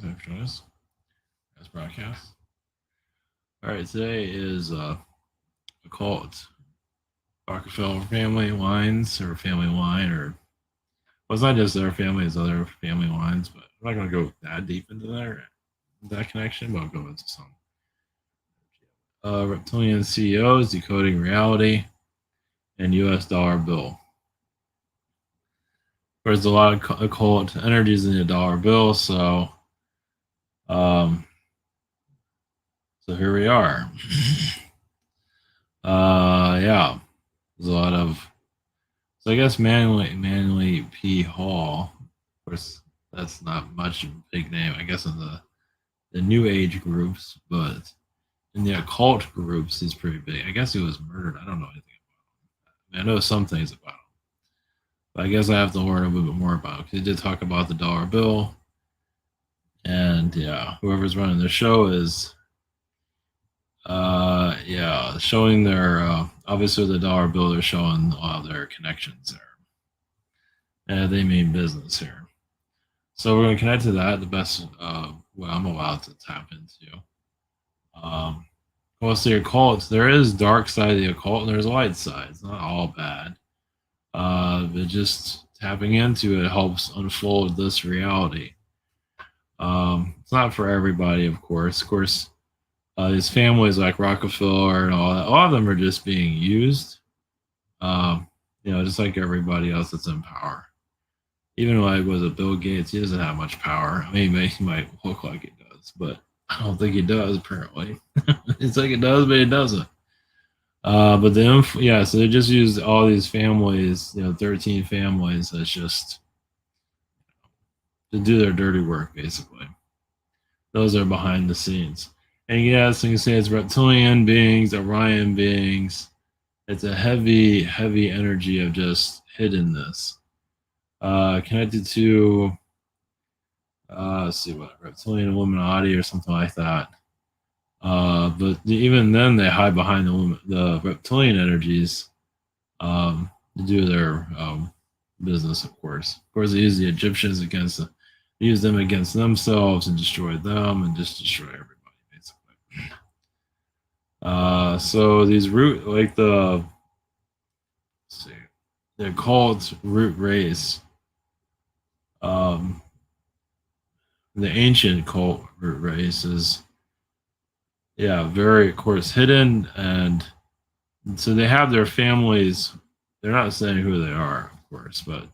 Thanks for joining us. This broadcast. All right, today is Occult. Rockefeller family wines or family wine, or well, it's not just their family, it's other family wines, but I'm not going to go that deep into that connection, but I'll go into some. Reptilian CEOs, Decoding Reality, and US dollar bill. There's a lot of occult energies in the dollar bill, um, so here we are. Yeah, there's a lot of. So I guess Manly P. Hall. Of course, that's not much of a big name. I guess in the New Age groups, but in the occult groups, he's pretty big. I guess he was murdered. I don't know anything about him. I know some things about him, but I guess I have to learn a little bit more about him because he did talk about the dollar bill, and yeah, whoever's running the show is yeah, showing their obviously the dollar bill. They're showing all their connections there, and they mean business here. So we're going to connect to that the best way I'm allowed to tap into. Well, the occult, there is dark side of the occult, and there's a light side. It's not all bad, but just tapping into it helps unfold this reality. It's not for everybody, of course. Of course, these families like Rockefeller and all that, a lot of them are just being used. Just like everybody else that's in power. Even like was it Bill Gates, he doesn't have much power. I mean, he might look like he does, but I don't think he does. Apparently, it's like it does, but it doesn't. But so they just use all these families, 13 families, as just to do their dirty work, basically. Those are behind the scenes. And yes, you can say it's reptilian beings, Orion beings. It's a heavy, heavy energy of just hiddenness. Connected to, let's see what, reptilian Illuminati or something like that. But even then, they hide behind the reptilian energies to do their business. Of course, they use the Egyptians they use them against themselves and destroy them and just destroy everybody basically. So these the they're called root race. The ancient cult root race is very, of course, hidden, and so they have their families. They're not saying who they are, of course, but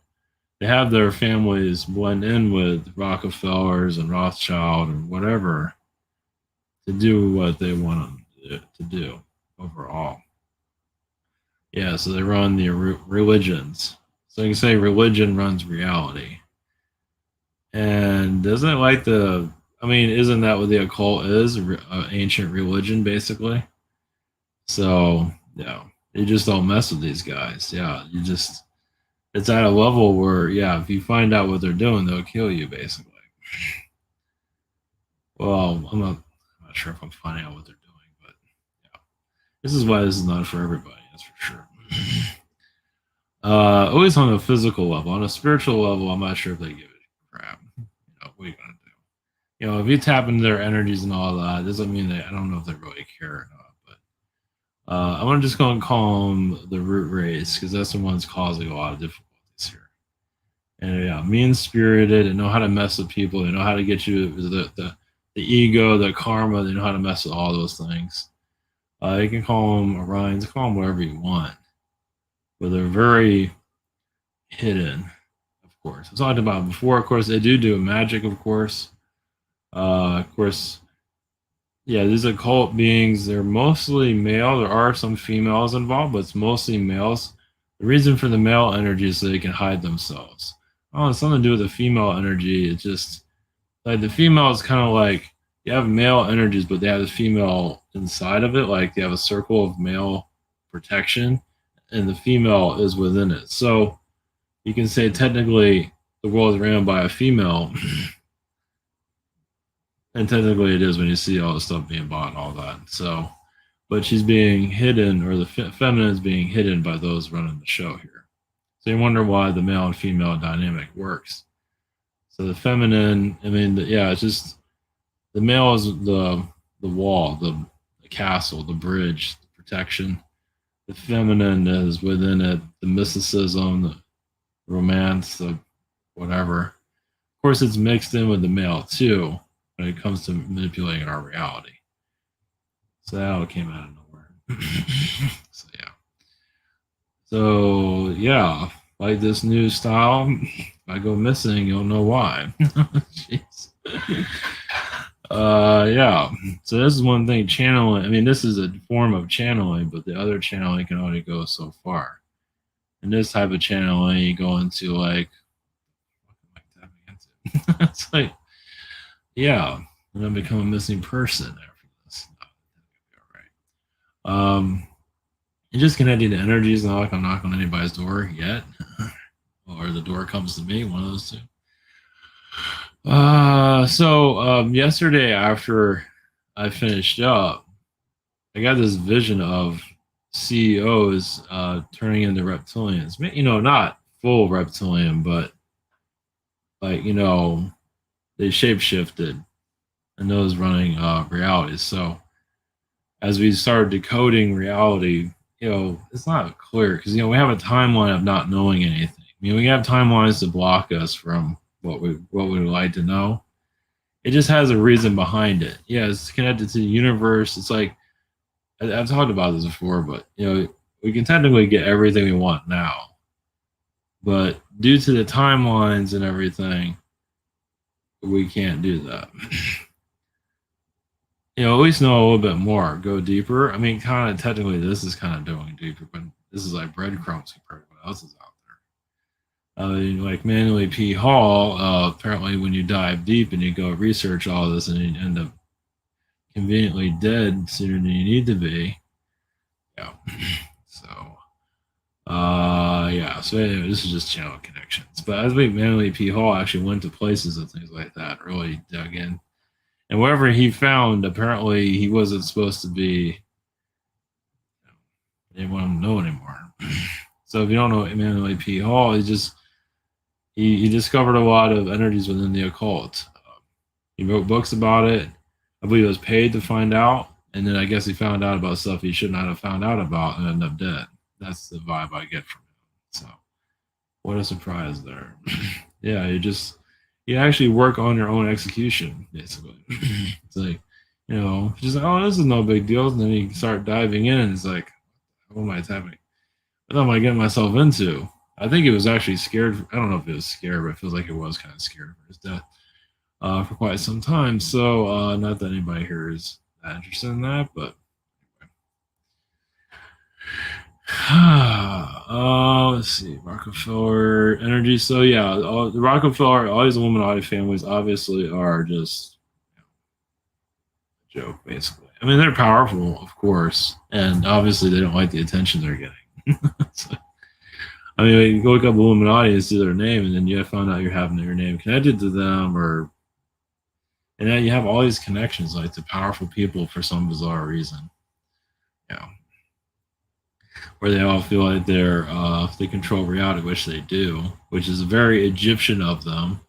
they have their families blend in with Rockefellers and Rothschild and whatever to do what they want them to do overall. Yeah, so they run the religions. So you can say religion runs reality. And isn't it like isn't that what the occult is? Ancient religion, basically. So, yeah, you just don't mess with these guys. Yeah, it's at a level where, if you find out what they're doing, they'll kill you, basically. Well, I'm not sure if I'm finding out what they're doing, but yeah, this is why this is not for everybody, that's for sure. Always on a physical level. On a spiritual level, I'm not sure if they give a crap. What are you gonna do? If you tap into their energies and all that, doesn't mean I don't know if they really care or not. But I'm just going to call them the root race because that's the ones causing a lot of difficulties here. And mean spirited and know how to mess with people. They know how to get you the ego, the karma. They know how to mess with all those things. You can call them Orions, call them whatever you want, but they're very hidden. Of course, I talked about before. Of course, they do magic. Of course. These occult beings, they're mostly male. There are some females involved, but it's mostly males. The reason for the male energy is so they can hide themselves. Oh, it's something to do with the female energy. It's just like the female is kind of like you have male energies, but they have the female inside of it. Like they have a circle of male protection, and the female is within it. So you can say technically the world is ran by a female. And technically it is when you see all the stuff being bought and all that. So, but she's being hidden, or the feminine is being hidden by those running the show here. So you wonder why the male and female dynamic works. So the feminine, I mean, yeah, it's just the male is the wall, the castle, the bridge, the protection. The feminine is within it, the mysticism, the romance, the whatever. Of course, it's mixed in with the male too when it comes to manipulating our reality. So that all came out of nowhere. So yeah. So yeah, like this new style, if I go missing, you'll know why. Jeez. Yeah. So this is one thing channeling. I mean, this is a form of channeling, but the other channeling can only go so far. And this type of channeling, you go into like, what am I tapping into? It's like, yeah, and I become a missing person after this. No, that'll be all right. And just connecting to energies, not like I'm knocking on anybody's door yet, or the door comes to me, one of those two. Yesterday after I finished up, I got this vision of CEOs turning into reptilians. You know, not full reptilian, but like they shapeshifted and those running realities. So as we started decoding reality, it's not clear because we have a timeline of not knowing anything. I mean, we have timelines to block us from what we would like to know. It just has a reason behind it. Yeah, it's connected to the universe. It's like I've talked about this before, but we can technically get everything we want now, but due to the timelines and everything, we can't do that. At least know a little bit more, go deeper. I mean, kind of technically, this is kind of going deeper, but this is like breadcrumbs compared to what else is out there. Like Manually P. Hall, apparently, when you dive deep and you go research all this and you end up conveniently dead sooner than you need to be. Yeah. So anyway, this is just channel connections. But as we Manually P. Hall actually went to places and things like that, really dug in. And whatever he found, apparently he wasn't supposed to be. They wouldn't know anymore. So if you don't know Manually P. Hall, he discovered a lot of energies within the occult. He wrote books about it. I believe he was paid to find out, and then I guess he found out about stuff he should not have found out about and ended up dead. That's the vibe I get from him. So, what a surprise there. Yeah, you actually work on your own execution, basically. It's like, just like, oh, this is no big deal. And then you start diving in, and it's like, what am I happening? What am I getting myself into? I think it was actually scared. I don't know if it was scared, but it feels like it was kind of scared for his death for quite some time. So, not that anybody here is that interested in that, but let's see, Rockefeller energy. So yeah, the Rockefeller, all these Illuminati families obviously are just a joke, basically. I mean, they're powerful, of course, and obviously they don't like the attention they're getting. So, I mean, you go look up Illuminati and see their name, and then you find out you're having your name connected to them, and then you have all these connections, like to powerful people for some bizarre reason. Yeah. Where they all feel like they control reality, which they do, which is very Egyptian of them,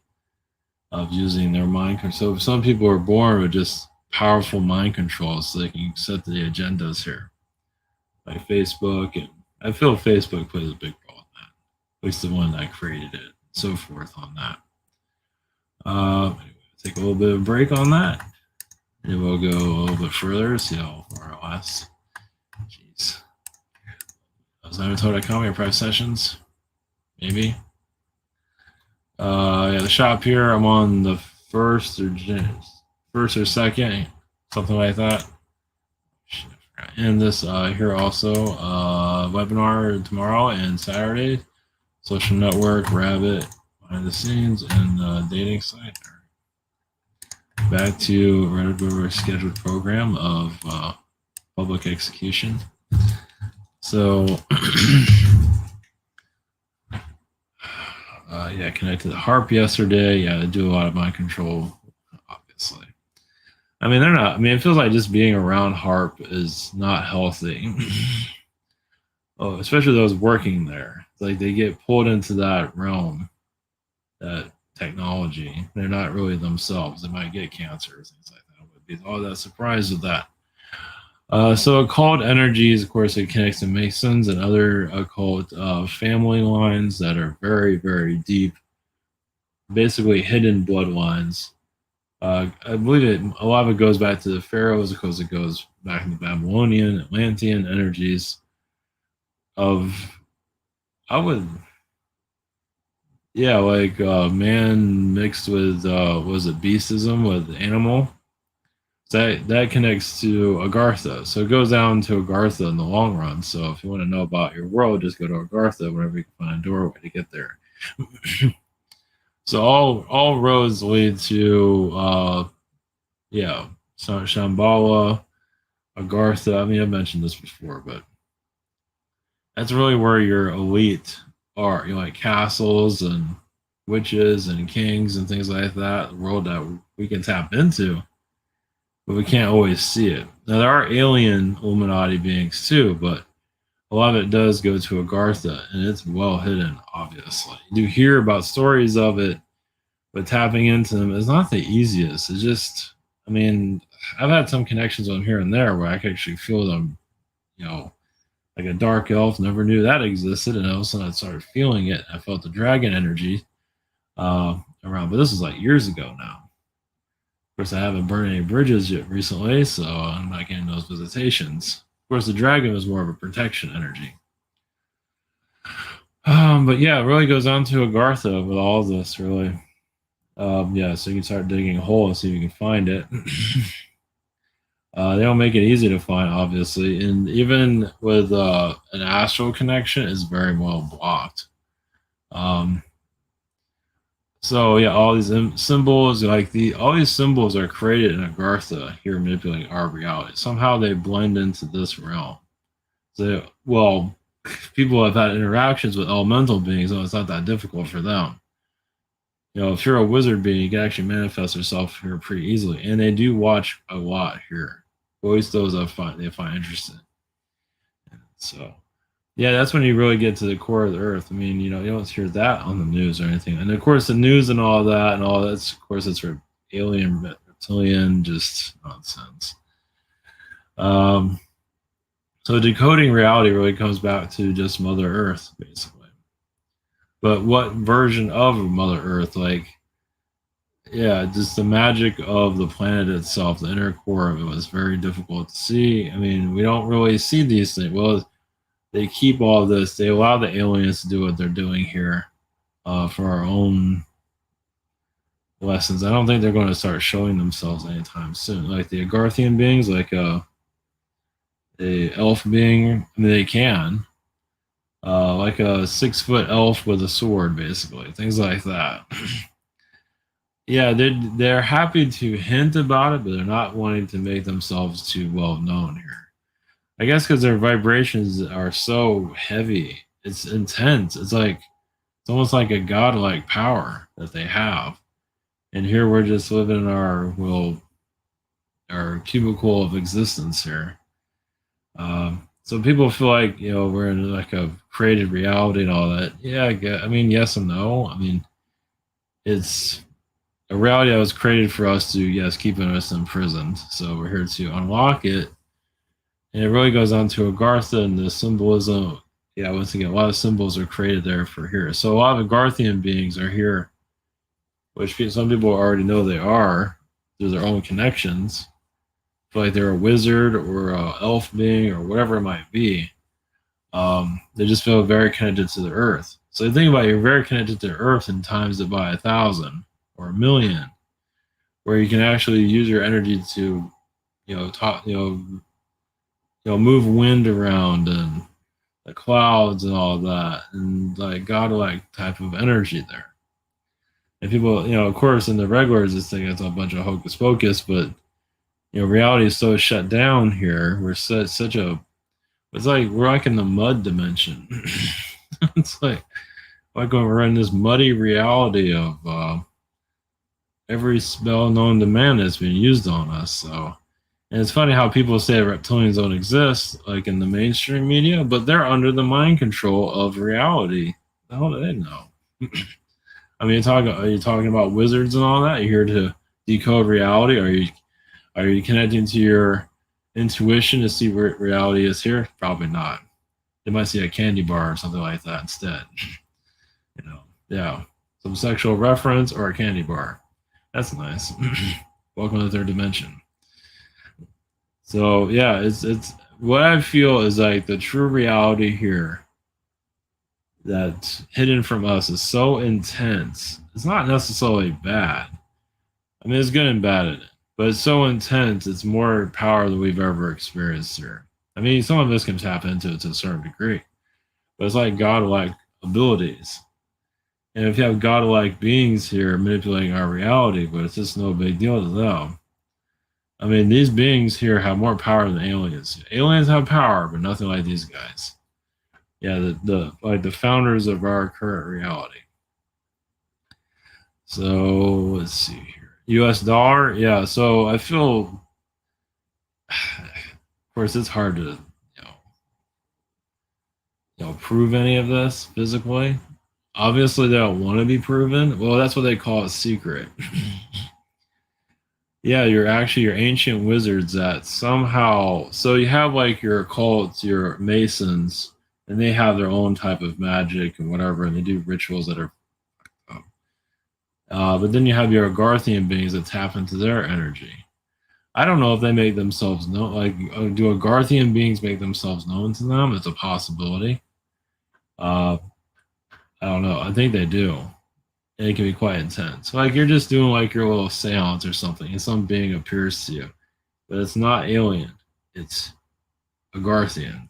of using their mind control. So some people are born with just powerful mind control, so they can set the agendas here, like Facebook, and I feel Facebook plays a big role in that. At least the one that created it, so forth on that. Anyway, take a little bit of a break on that, and we'll go a little bit further, see how far it lasts. Jeez. Zymoto.com, your private sessions, maybe. Yeah, the shop here. I'm on the first or second, something like that. And this here also webinar tomorrow and Saturday. Social network, Rabbit, behind the scenes, and dating site. Back to regular scheduled program of public execution. So, yeah, connected to the harp yesterday. Yeah, they do a lot of mind control, obviously. I mean, they're not. I mean, it feels like just being around harp is not healthy. Oh, especially those working there. It's like they get pulled into that realm, that technology. They're not really themselves. They might get cancer, things like that. I would be all that surprised with that. So occult energies, of course, it connects to Masons and other occult family lines that are very, very deep, basically hidden bloodlines. I believe a lot of it goes back to the pharaohs because it goes back in the Babylonian, Atlantean energies of, I would, yeah, like man mixed with, was it beastism with animal? That connects to Agartha. So it goes down to Agartha in the long run. So if you want to know about your world, just go to Agartha whenever you can find a doorway to get there. So all roads lead to yeah, so Shambhala, Agartha. I mean, I've mentioned this before, but that's really where your elite are. You know, like castles and witches and kings and things like that. The world that we can tap into, but we can't always see it. Now there are alien Illuminati beings too, but a lot of it does go to Agartha, and it's well hidden. Obviously, you do hear about stories of it, but tapping into them is not the easiest. It's just, I mean, I've had some connections on here and there where I can actually feel them, you know, like a dark elf. Never knew that existed, and all of a sudden I started feeling it. I felt the dragon energy around, but this was like years ago now. Of course, I haven't burned any bridges yet recently, so I'm not getting those visitations. Of course, the dragon was more of a protection energy. But yeah, it really goes on to Agartha with all of this, really. Yeah, so you can start digging a hole and see if you can find it. They don't make it easy to find, obviously, and even with an astral connection, it's very well blocked. So yeah, all these symbols, like all these symbols are created in Agartha here, manipulating our reality. Somehow they blend into this realm. So, well, people have had interactions with elemental beings, so it's not that difficult for them. You know, if you're a wizard being, you can actually manifest yourself here pretty easily, and they do watch a lot here. Always those they find interesting. So, yeah, that's when you really get to the core of the earth. I mean, you know, you don't hear that on the news or anything, and of course, the news and all that and all that's, of course, it's alien, reptilian, just nonsense. So decoding reality really comes back to just Mother Earth, basically. But what version of Mother Earth? Like, yeah, just the magic of the planet itself, the inner core of it was very difficult to see. I mean, we don't really see these things. Well, they keep all this. They allow the aliens to do what they're doing here for our own lessons. I don't think they're going to start showing themselves anytime soon. Like the Agarthian beings, like the elf being, I mean, they can. Like a 6-foot elf with a sword, basically. Things like that. Yeah, they're happy to hint about it, but they're not wanting to make themselves too well known here. I guess because their vibrations are so heavy, it's intense. It's almost like a godlike power that they have. And here we're just living in our cubicle of existence here. So people feel like, you know, we're in like a created reality and all that. Yeah, I mean, yes and no. I mean, it's a reality that was created for us to, yes, keeping us imprisoned. So we're here to unlock it. And it really goes on to Agartha and the symbolism. Yeah, once again, a lot of symbols are created there for here. So a lot of Agarthian beings are here, which some people already know they are through their own connections. Feel like they're a wizard or an elf being or whatever it might be. They just feel very connected to the earth. So you think about it, you're very connected to the earth and times it by 1,000 or 1,000,000, where you can actually use your energy to, move wind around and the clouds and all that, and like godlike type of energy there. And people, of course, in the regulars, just think it's a bunch of hocus pocus, but reality is so shut down here. It's like we're like in the mud dimension. It's like when we're in this muddy reality of every spell known to man that's been used on us. So, and it's funny how people say reptilians don't exist, like in the mainstream media, but they're under the mind control of reality. How do they know? I mean, are you talking about wizards and all that? You're here to decode reality? Are you connecting to your intuition to see where reality is here? Probably not. They might see a candy bar or something like that instead. You know, yeah, some sexual reference or a candy bar. That's nice. Welcome to the third dimension. So yeah, it's what I feel is like the true reality here that's hidden from us is so intense. It's not necessarily bad. I mean, it's good and bad in it, but it's so intense. It's more power than we've ever experienced here. I mean, some of us can tap into it to a certain degree, but it's like godlike abilities. And if you have godlike beings here manipulating our reality, but it's just no big deal to them. I mean, these beings here have more power than aliens. Aliens have power, but nothing like these guys. Yeah, the like the founders of our current reality. So let's see here. US dollar, yeah. So I feel of course it's hard to prove any of this physically. Obviously they don't want to be proven. Well, that's what they call a secret. Yeah, you're actually your ancient wizards that somehow, so you have like your occults, your masons, and they have their own type of magic and whatever, and they do rituals that are but then you have your Agarthian beings that tap into their energy. I don't know if they make themselves known. Like, do Agarthian beings make themselves known to them? It's a possibility. Uh, I don't know. I think they do. And it can be quite intense. Like, you're just doing like your little seance or something, and some being appears to you. But it's not alien, it's Agarthian.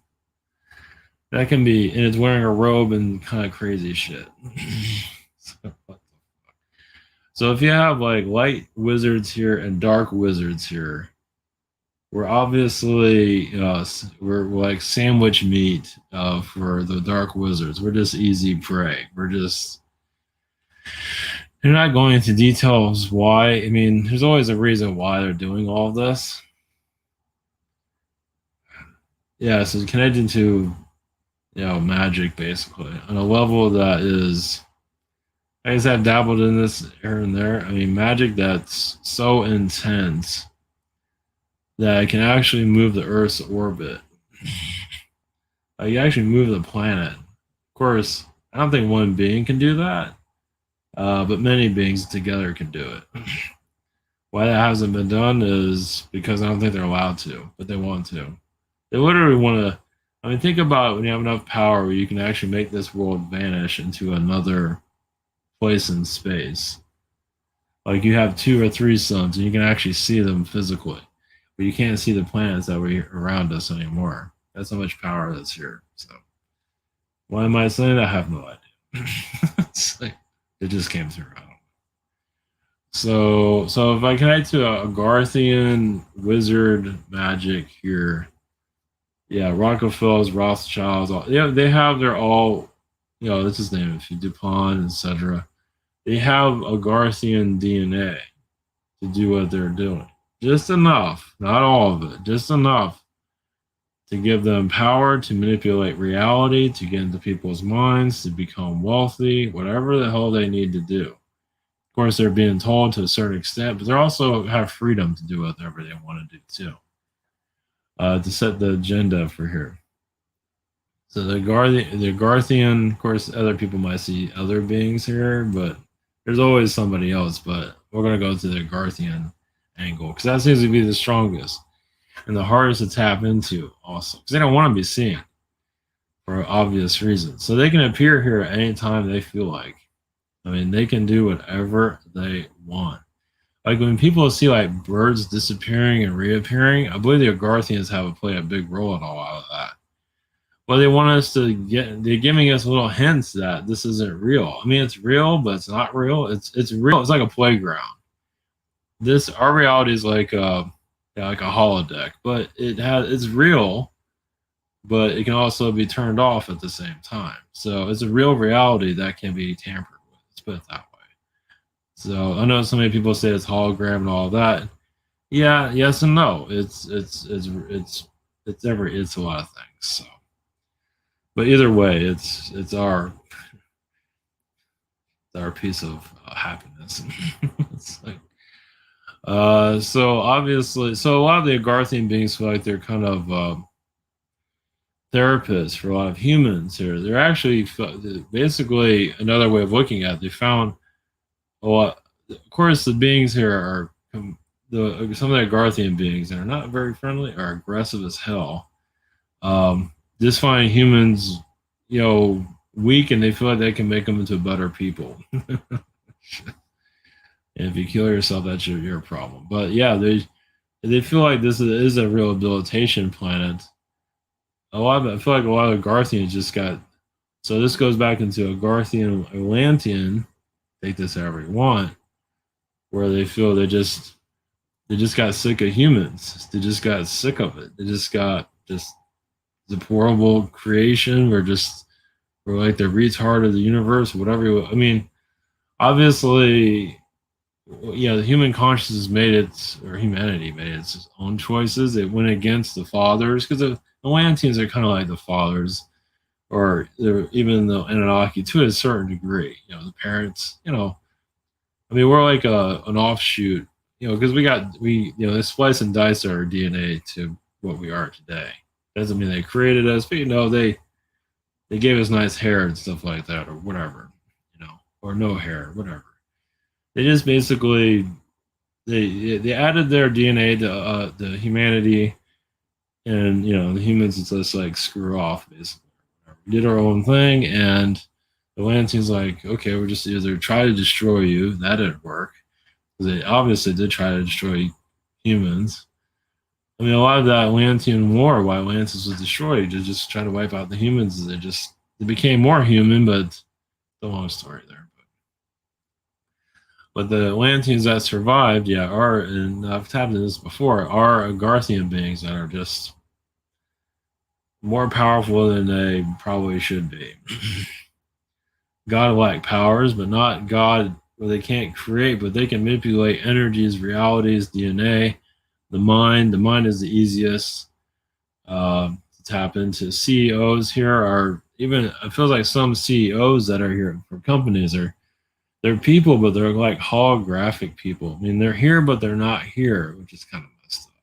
That can be, and it's wearing a robe and kind of crazy shit. so, So if you have like light wizards here and dark wizards here, we're obviously we're like sandwich meat for the dark wizards. We're just easy prey. We're just they're not going into details why. I mean, there's always a reason why they're doing all of this. Yeah, so connecting to magic basically on a level that is I guess I've dabbled in this here and there. I mean, magic that's so intense that it can actually move the Earth's orbit. Like, you actually move the planet. Of course, I don't think one being can do that, but many beings together can do it. Why that hasn't been done is because I don't think they're allowed to, but they want to. They literally want to. I mean, think about it when you have enough power where you can actually make this world vanish into another place in space. Like, you have 2 or 3 suns and you can actually see them physically, but you can't see the planets that were around us anymore. That's how much power that's here. So, why am I saying that? I have no idea. It's like, it just came through. I don't know. So if I connect to a Garthian wizard magic here, yeah, Rockefellers, Rothschilds, they have their all, this is name if you DuPont, etc. They have a Garthian DNA to do what they're doing. Just enough, not all of it, just enough to give them power to manipulate reality, to get into people's minds, to become wealthy, whatever the hell they need to do. Of course, they're being told to a certain extent, but they also have freedom to do whatever they want to do too, to set the agenda for here. So the Garthian, of course, other people might see other beings here, but there's always somebody else. But we're going to go to the Garthian angle because that seems to be the strongest and the hardest to tap into also because they don't want to be seen for obvious reasons. So they can appear here at any time they feel like. I mean, they can do whatever they want. Like when people see like birds disappearing and reappearing, I believe the Agarthians have played a big role in all of that. Well, they want us to they're giving us little hints that this isn't real. I mean, it's real, but it's not real. It's real. It's like a playground. Our reality is like a holodeck, but it's real, but it can also be turned off at the same time. So it's a real reality that can be tampered with. Let's put it that way. So I know so many people say it's hologram and all that. Yeah, yes and no. It's a lot of things. So, but either way, it's our our piece of happiness. It's like, so obviously, so a lot of the Agarthian beings feel like they're kind of therapists for a lot of humans here. They're actually basically another way of looking at it. They found a lot. Of course, the beings here are some of the Agarthian beings that are not very friendly, are aggressive as hell. Just find humans, weak, and they feel like they can make them into better people. And if you kill yourself, that's your problem. But yeah, they feel like this is a rehabilitation planet. I feel like a lot of Garthians just got. So this goes back into a Garthian Atlantean. Take this however you want, where they feel they just got sick of humans. They just got sick of it. They just got just deplorable creation. We're like the retard of the universe, whatever. I mean, obviously, the human consciousness made its, or humanity made its own choices. It went against the fathers because the Atlanteans are kind of like the fathers, or even the Anunnaki to a certain degree. The parents. I mean, we're like an offshoot. Because they splice and dice our DNA to what we are today. Doesn't mean they created us, but they gave us nice hair and stuff like that, or whatever, or no hair, whatever. They just basically they added their DNA to the humanity, and the humans it's just like screw off basically. We did our own thing, and the Atlanteans like, okay, we're just either try to destroy you. That didn't work because they obviously did try to destroy humans. I mean, a lot of that Atlantean war, why Atlantis was destroyed, to just try to wipe out the humans. They became more human, but it's a long story there. But the Atlanteans that survived, are, and I've tapped into this before, are Agarthian beings that are just more powerful than they probably should be. Godlike powers, but not God, where they can't create, but they can manipulate energies, realities, DNA, the mind. The mind is the easiest to tap into. CEOs here are even, it feels like some CEOs that are here for companies they're people, but they're like holographic people. I mean, they're here, but they're not here, which is kind of messed up.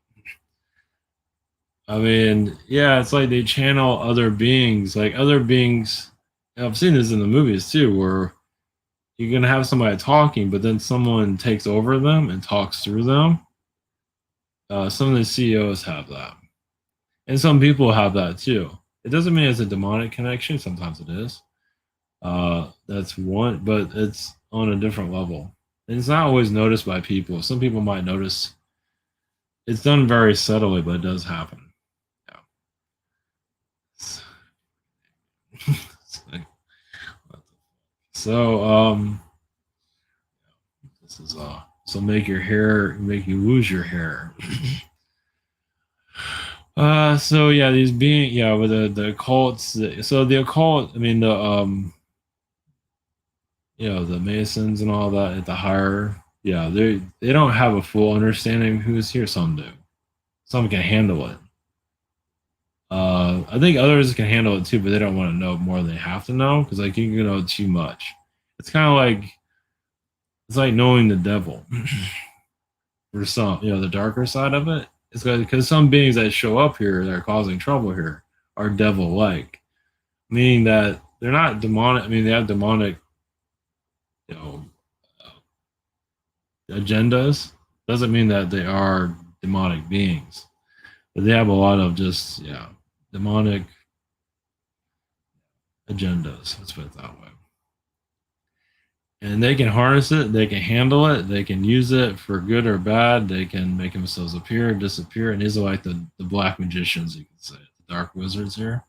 I mean, yeah, it's like they channel other beings, like other beings. I've seen this in the movies too, where you're gonna have somebody talking, but then someone takes over them and talks through them. Some of the CEOs have that, and some people have that too. It doesn't mean it's a demonic connection. Sometimes it is. That's one, but it's on a different level. And it's not always noticed by people. Some people might notice. It's done very subtly, but it does happen. Yeah. So, this is so make you lose your hair. So yeah, these being with the occults. So the occult, I mean the Masons and all that at the higher, they don't have a full understanding of who's here. Some do. Some can handle it. I think others can handle it too, but they don't want to know more than they have to know because like you can know too much. It's kind of like knowing the devil. For some, the darker side of it. It's because some beings that show up here that are causing trouble here are devil-like, meaning that they're not demonic. I mean, they have demonic, agendas. Doesn't mean that they are demonic beings, but they have a lot of just demonic agendas. Let's put it that way. And they can harness it, they can handle it, they can use it for good or bad. They can make themselves appear, disappear, and these are like the black magicians, you could say, the dark wizards here.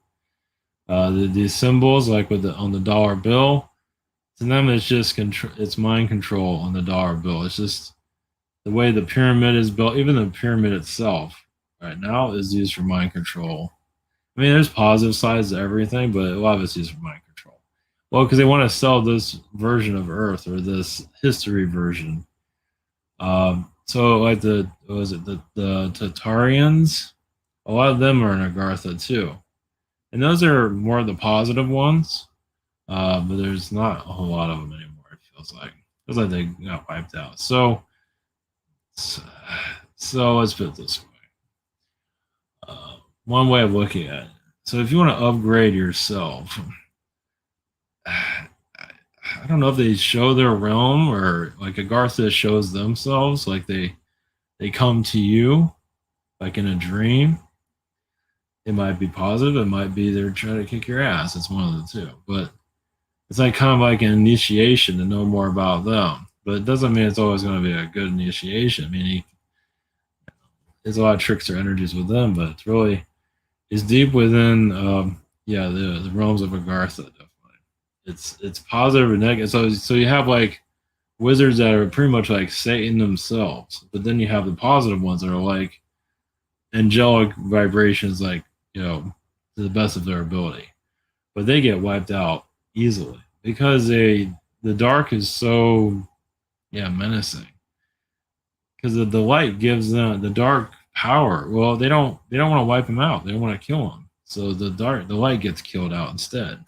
These symbols, like on the dollar bill, to them it's just it's mind control on the dollar bill. It's just the way the pyramid is built. Even the pyramid itself, right now, is used for mind control. I mean, there's positive sides to everything, but a lot of it's used for mind control. Well, because they want to sell this version of Earth or this history version. So like the Tatarians, a lot of them are in Agartha too, and those are more the positive ones. But there's not a whole lot of them anymore, I Feels like they got wiped out. So let's put it this way. One way of looking at it. So if you want to upgrade yourself, I don't know if they show their realm or like Agartha shows themselves, like they come to you like in a dream. It might be positive, it might be they're trying to kick your ass. It's one of the two. But it's like kind of like an initiation to know more about them. But it doesn't mean it's always going to be a good initiation. I mean, there's a lot of tricks or energies with them, but it's deep within the realms of Agartha. Definitely, it's positive or negative. So you have like wizards that are pretty much like Satan themselves, but then you have the positive ones that are like angelic vibrations, like to the best of their ability, but they get wiped out easily because the dark is so menacing. Because the light gives them the dark power. Well, they don't want to wipe them out. They want to kill them. So the light gets killed out instead.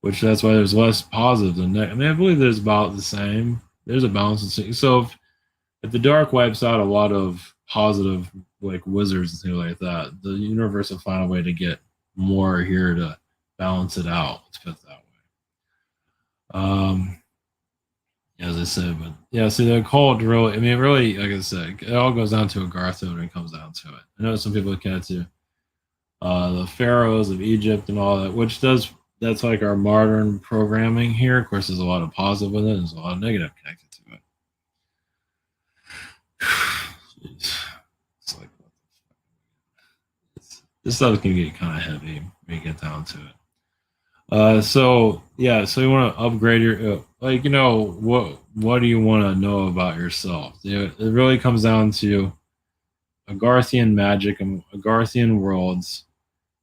Which that's why there's less positive than negative. I mean, I believe there's about the same. There's a balance. So if the dark wipes out a lot of positive like wizards and things like that, the universe will find a way to get more here to balance it out. Let's put it that way. As I said, but yeah, see the occult really, I mean, really, like I said, it all goes down to Agartha when it comes down to it. I know some people look at it to the pharaohs of Egypt and all that, that's like our modern programming here. Of course, there's a lot of positive with it, there's a lot of negative connected to it. Jeez. It's like, this stuff can get kind of heavy when you get down to it. So you want to upgrade your what do you want to know about yourself? It really comes down to Agarthian magic and Agarthian worlds.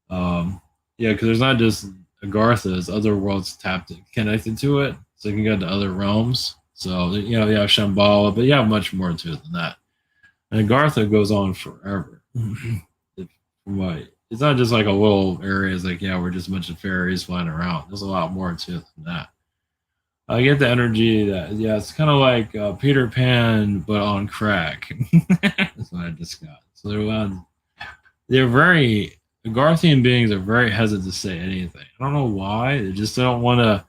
Because there's not just Agartha, there's other worlds connected to it, so you can go to other realms. So you have Shambhala, but you have much more to it than that. And Agartha goes on forever. It's not just like a little area. It's like, we're just a bunch of fairies flying around. There's a lot more to it than that. I get the energy that, it's kind of like Peter Pan, but on crack. That's what I just got. So they're very, Garthian beings are very hesitant to say anything. I don't know why. They just don't want to,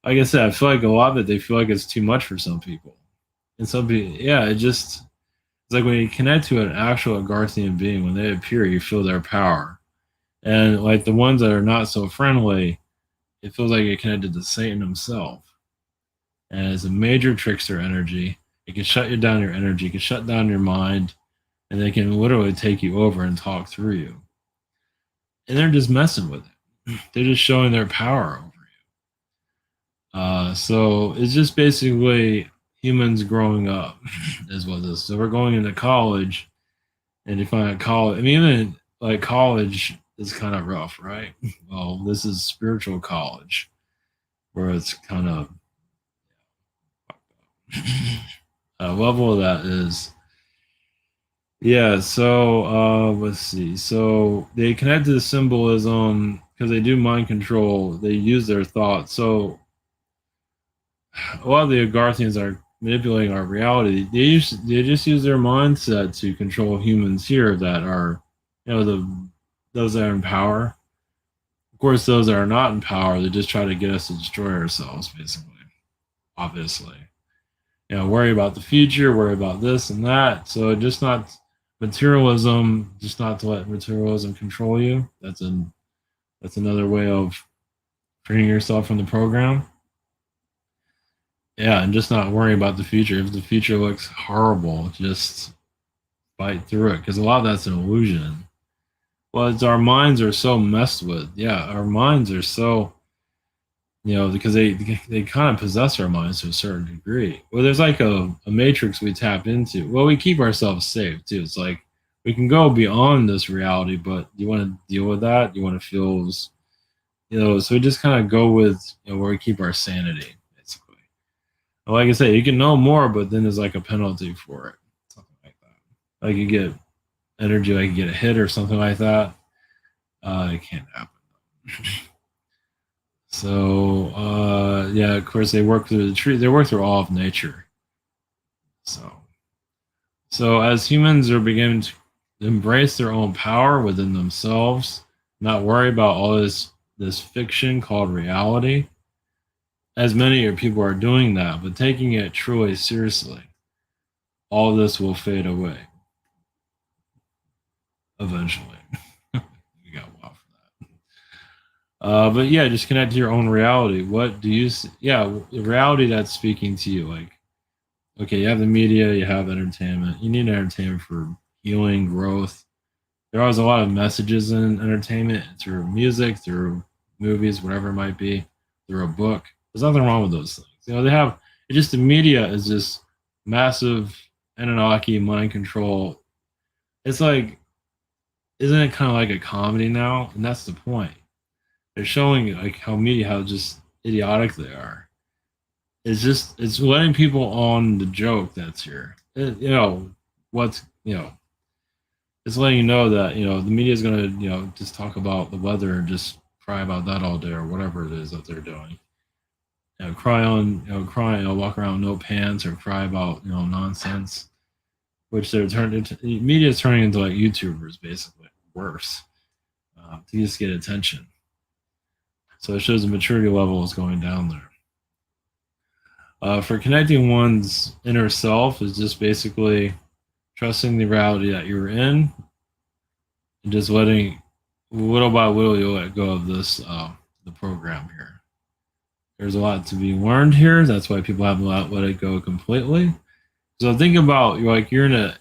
like I said, I feel like a lot of it, they feel like it's too much for some people. And some people, it's like when you connect to an actual Agarthian being, when they appear, you feel their power. And like the ones that are not so friendly, it feels like you're connected to Satan himself. And it's a major trickster energy. It can shut you down your energy, it can shut down your mind, and they can literally take you over and talk through you. And they're just messing with it. They're just showing their power over you. So it's just basically humans growing up is what this is. So we're going into college, and you find college. I mean, even like college is kind of rough, right? Well, this is spiritual college, where it's kind of level of that is. So let's see. So they connect to the symbolism because they do mind control. They use their thoughts. So a lot of the Agarthians are manipulating our reality. They just use their mindset to control humans here that are, those that are in power. Of course, those that are not in power, they just try to get us to destroy ourselves, basically. Obviously, worry about the future, worry about this and that. So just not materialism, just not to let materialism control you. That's another way of freeing yourself from the program. Yeah, and just not worrying about the future. If the future looks horrible, just fight through it because a lot of that's an illusion. Well, it's our minds are so messed with. Yeah, our minds are so, because they kind of possess our minds to a certain degree. Well, there's like a matrix we tap into. Well, we keep ourselves safe too. It's like we can go beyond this reality, but you want to deal with that. You want to feel, so we just kind of go with where we keep our sanity. Like I say, you can know more, but then there's like a penalty for it. Something like that. Like you get energy, like you get a hit or something like that. It can't happen. So yeah, of course they work through the tree. They work through all of nature. So as humans are beginning to embrace their own power within themselves, not worry about all this fiction called reality, as many people are doing that, but taking it truly seriously, all this will fade away eventually. You got a while for that. But yeah, just connect to your own reality. What do you? Yeah, the reality that's speaking to you. Like, okay, you have the media, you have entertainment. You need entertainment for healing, growth. There are always a lot of messages in entertainment through music, through movies, whatever it might be, through a book. There's nothing wrong with those things. They have it. Just the media is just massive Anunnaki mind control. It's like, isn't it kind of like a comedy now? And that's the point. They're showing like how media, how just idiotic they are. It's letting people on the joke that's here. What's it's letting you know that the media is gonna just talk about the weather and just cry about that all day or whatever it is that they're doing. Cry on cry, walk around with no pants or cry about nonsense, which they're turned into. Media is turning into like YouTubers basically, worse, to just get attention. So it shows the maturity level is going down there. For connecting one's inner self is just basically trusting the reality that you're in and just letting little by little you'll let go of this the program here. There's a lot to be learned here. That's why people haven't let it go completely. So think about you're in a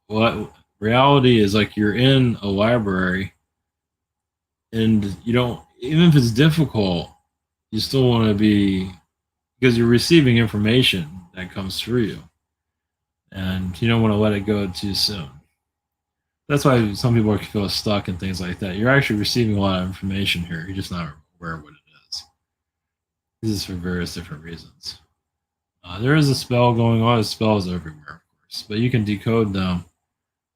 what reality is like you're in a library and you don't even if it's difficult, you still want to be because you're receiving information that comes through you. And you don't want to let it go too soon. That's why some people feel stuck and things like that. You're actually receiving a lot of information here. You're just not aware of what it is. This is for various different reasons. There is a spell going on. There's spells everywhere, of course, but you can decode them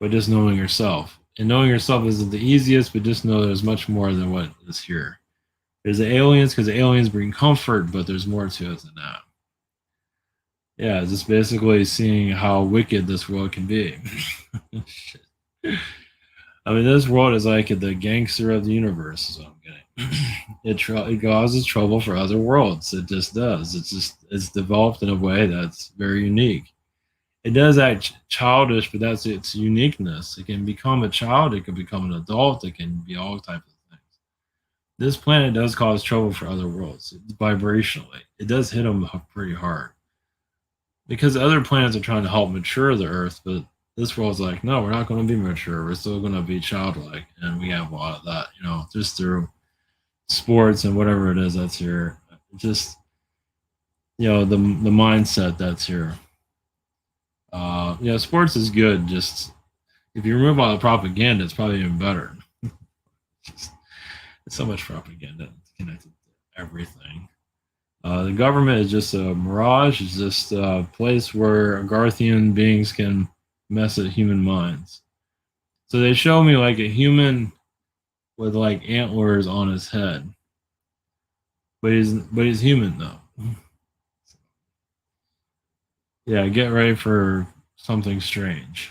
by just knowing yourself. And knowing yourself isn't the easiest, but just know there's much more than what is here. There's the aliens because the aliens bring comfort, but there's more to it than that. Yeah, it's just basically seeing how wicked this world can be. I mean, this world is like the gangster of the universe. Is what I'm getting. It causes trouble for other worlds. It just does. It's developed in a way that's very unique. It does act childish, but that's its uniqueness. It can become a child. It can become an adult. It can be all types of things. This planet does cause trouble for other worlds vibrationally. It does hit them pretty hard because other planets are trying to help mature the Earth, but this world's like, no, we're not going to be mature. We're still going to be childlike, and we have a lot of that, just through sports and whatever it is that's here. Just the mindset that's here. Sports is good. Just if you remove all the propaganda, it's probably even better. It's so much propaganda connected to everything. The government is just a mirage. It's just a place where Garthian beings can mess with human minds. So they show me like a human with like antlers on his head, but he's human though. Yeah, get ready for something strange.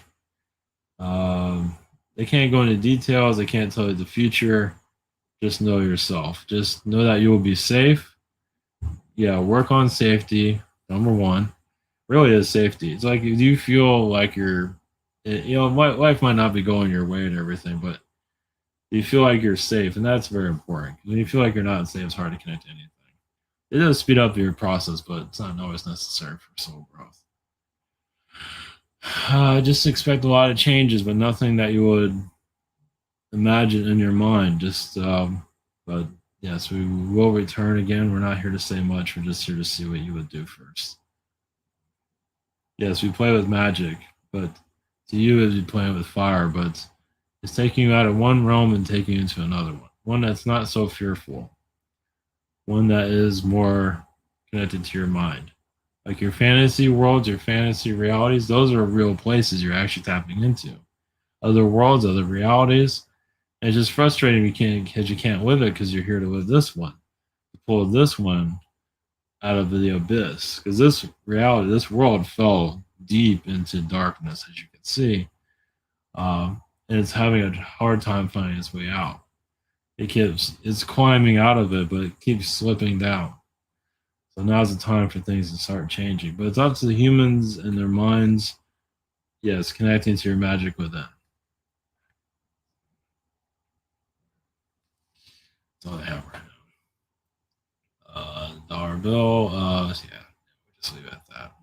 They can't go into details. They can't tell you the future. Just know yourself. Just know that you will be safe. Yeah, work on safety. Number one, really is safety. It's like if you feel like life might not be going your way and everything, but you feel like you're safe, and that's very important. When you feel like you're not safe, it's hard to connect to anything. It does speed up your process, but it's not always necessary for soul growth. Just expect a lot of changes, but nothing that you would imagine in your mind. But yes, we will return again. We're not here to say much. We're just here to see what you would do first. Yes, we play with magic, but to you, as you playing with fire, but it's taking you out of one realm and taking you into another one. One that's not so fearful. One that is more connected to your mind. Like your fantasy worlds, your fantasy realities, those are real places you're actually tapping into. Other worlds, other realities. And it's just frustrating because you can't live it because you're here to live this one. pull this one out of the abyss, because this reality, this world fell deep into darkness, as you can see, and it's having a hard time finding its way out. It's climbing out of it, but it keeps slipping down. So now's the time for things to start changing. But it's up to the humans and their minds, yes, connecting to your magic within. That's all I have right now. Dollar bill, yeah, we'll just leave it at that.